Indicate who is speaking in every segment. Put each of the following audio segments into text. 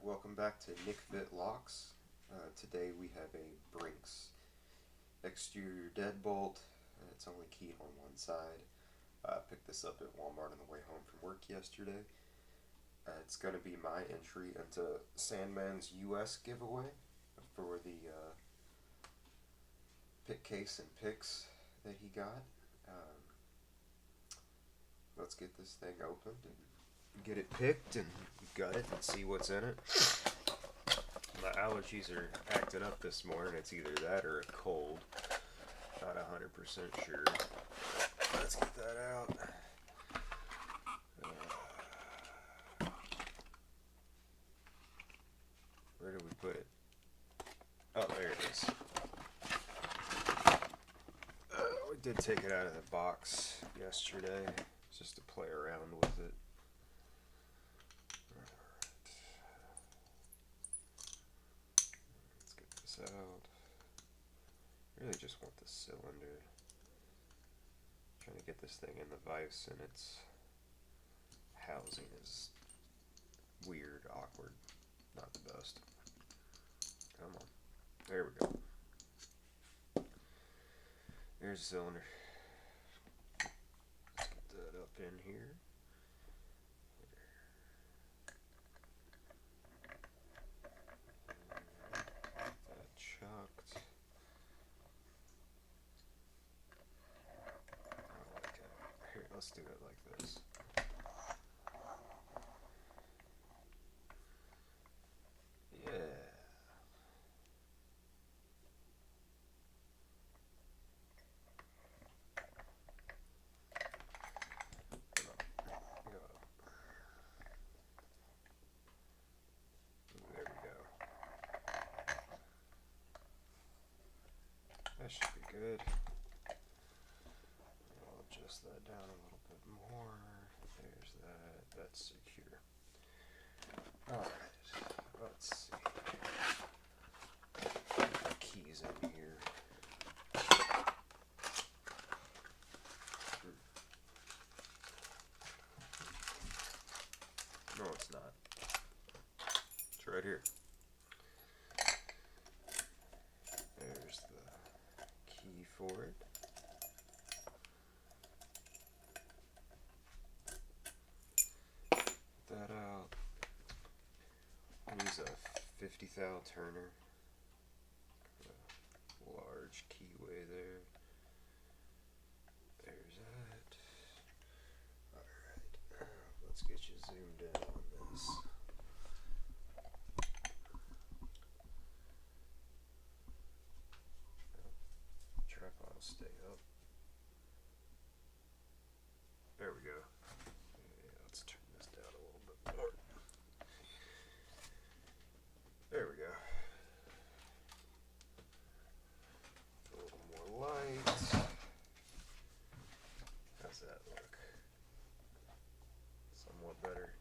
Speaker 1: Welcome back to Nick Fit Locks. Today we have a Brinks exterior deadbolt. It's only keyed on one side. I picked this up at Walmart on the way home from work yesterday. It's going to be my entry into Sandman's US giveaway for the pick case and picks that he got. Let's get this thing opened and get it picked and gut it and see what's in it. My allergies are acting up this morning. It's either that or a cold. Not 100% sure. Let's get that out. Where did we put it? Oh, there it is. We did take it out of the box yesterday just to play around with it. Let's get this out. Really just want the cylinder. Trying to get this thing in the vise, and its housing is weird, awkward, not the best. Come on. There we go. There's the cylinder. Let's get that up in here. That chucked. I like it. Here, let's do it like this. Yeah. There we go. That should be good. I'll adjust that down a little bit more. There's that. That's secure. Alright, let's see. Put the keys in here. No, it's not. It's right here. There's the key for it. Get that out. Use a 50 thou turner. A large keyway there. There's that. Alright, let's get you zoomed in on this. Tripod will stay up. There we go. Yeah, let's turn this down a little bit more. There we go. A little more light. How's that look? Somewhat better.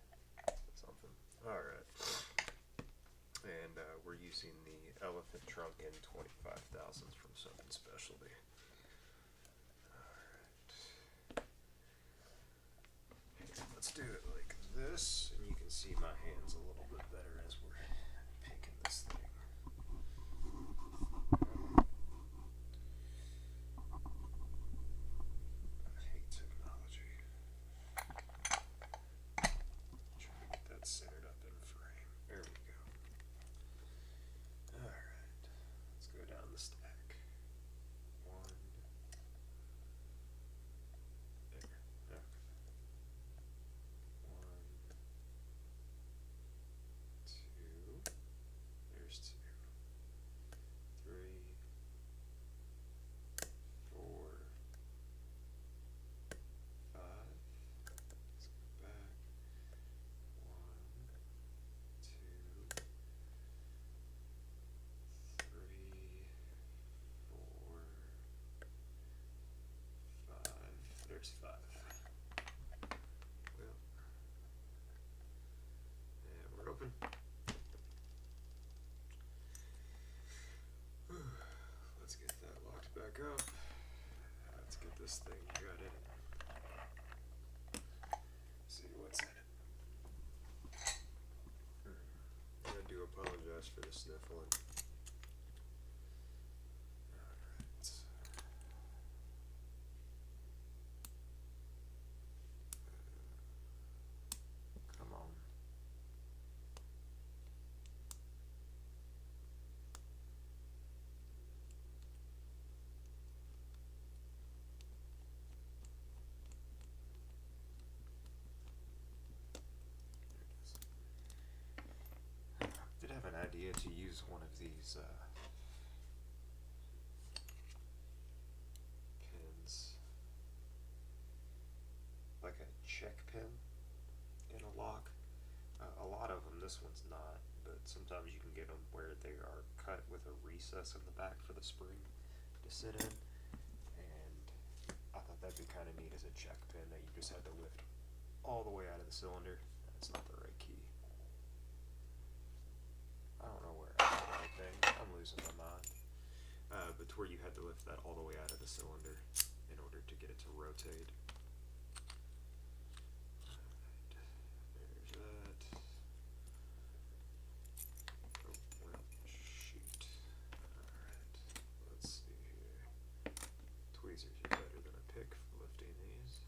Speaker 1: Something. Alright. And we're using the elephant trunk in 25 thousandths from Something Specialty. Alright. Let's do it like this, and you can see my hands a little bit better as we're picking this thing. I hate technology. Trying to get that centered up in frame. There we go. Alright. Let's go down the stack. One. There. Okay. One. Two. There's two. Three. Four. Five. Let's go back. One. Two. Three. Four. Five. There's five. Well, and we're open. Let's get that locked back up. Let's get this thing gutted. See what's in it. apologize for the sniffling. Alright. Come on. I did have an idea to use one of these pins, like a check pin in a lock. A lot of them, this one's not, but sometimes you can get them where they are cut with a recess in the back for the spring to sit in, and I thought that'd be kind of neat as a check pin that you just had to lift all the way out of the cylinder. That's not the right key. I don't know where I got the right thing. I'm losing my mind. But to where you had to lift that all the way out of the cylinder in order to get it to rotate. There's that. Oh, well, shoot. Alright, let's see here. Tweezers are better than a pick for lifting these.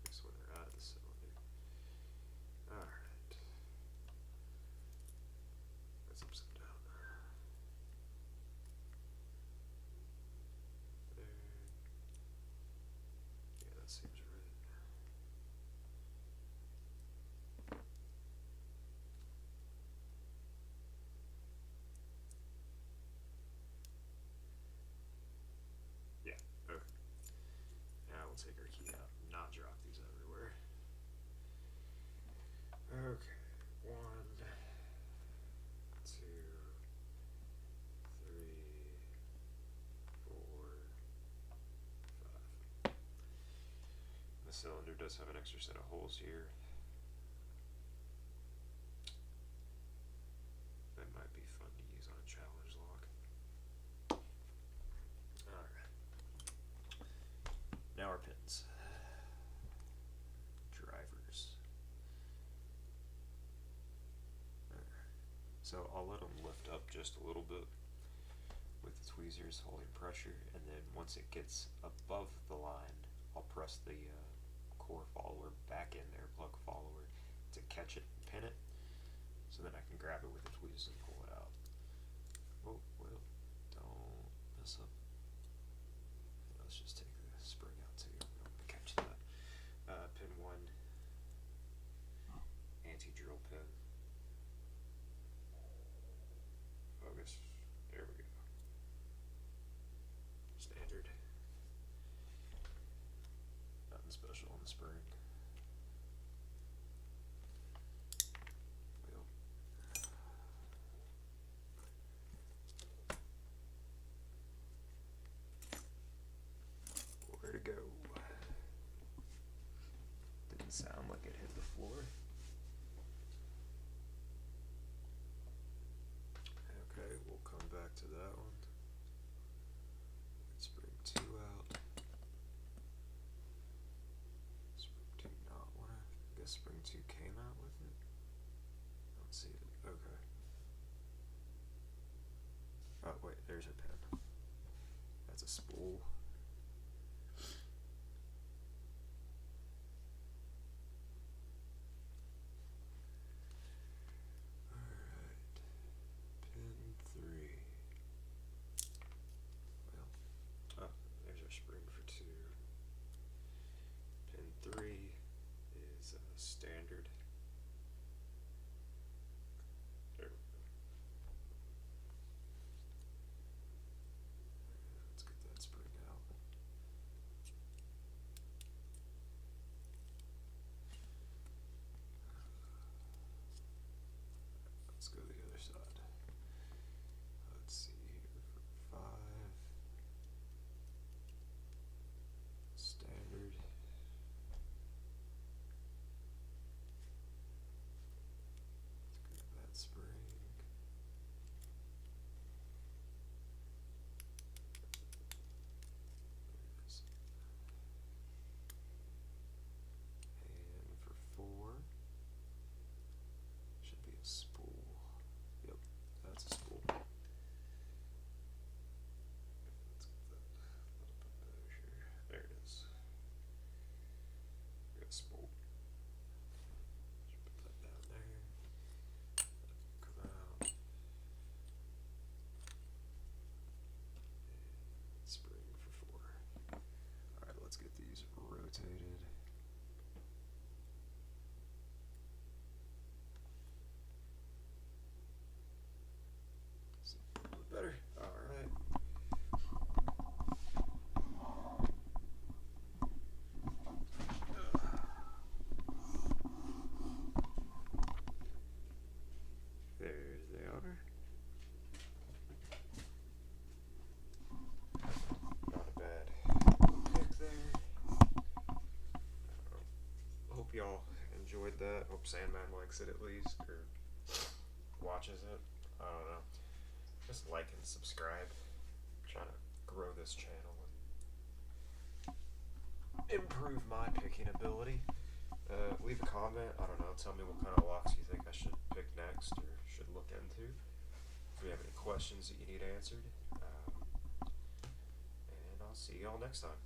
Speaker 1: At least when they're out of the cylinder. Alright. That's upside down. There. Yeah, that seems right. Yeah, okay. Now we'll take our key out and not drop these everywhere. Okay, 1, 2, 3, 4, 5. The cylinder does have an extra set of holes here. That might be fun to use on a challenge lock. Alright. Now our pins. Drivers. Alright. So I'll let them lift up just a little bit with the tweezers holding pressure, and then once it gets above the line, I'll press the core follower back in there, plug follower, to catch it and pin it, so then I can grab it with the tweezers and pull it out. Oh, well, don't mess up. Let's just take the spring out too. We don't want to catch that. Pin 1, anti-drill pin. Focus. There we go. Standard. Nothing special on the spring. Well. Where to go? Didn't sound like it hit the floor. Okay, we'll come back to that one. Let's bring 2 out. Spring 2 not one. I guess spring 2 came out with it. I don't see it. Okay. Oh wait, there's a pin. That's a spool. Alright. Pin 3. Well, oh, there's our spring for 2. Pin 3 is standard. There we go. Let's get that spring out. hope Sandman likes it at least, or watches it. I don't know. Just like and subscribe. I'm trying to grow this channel and improve my picking ability. Leave a comment. I don't know. Tell me what kind of locks you think I should pick next or should look into. If you have any questions that you need answered. And I'll see y'all next time.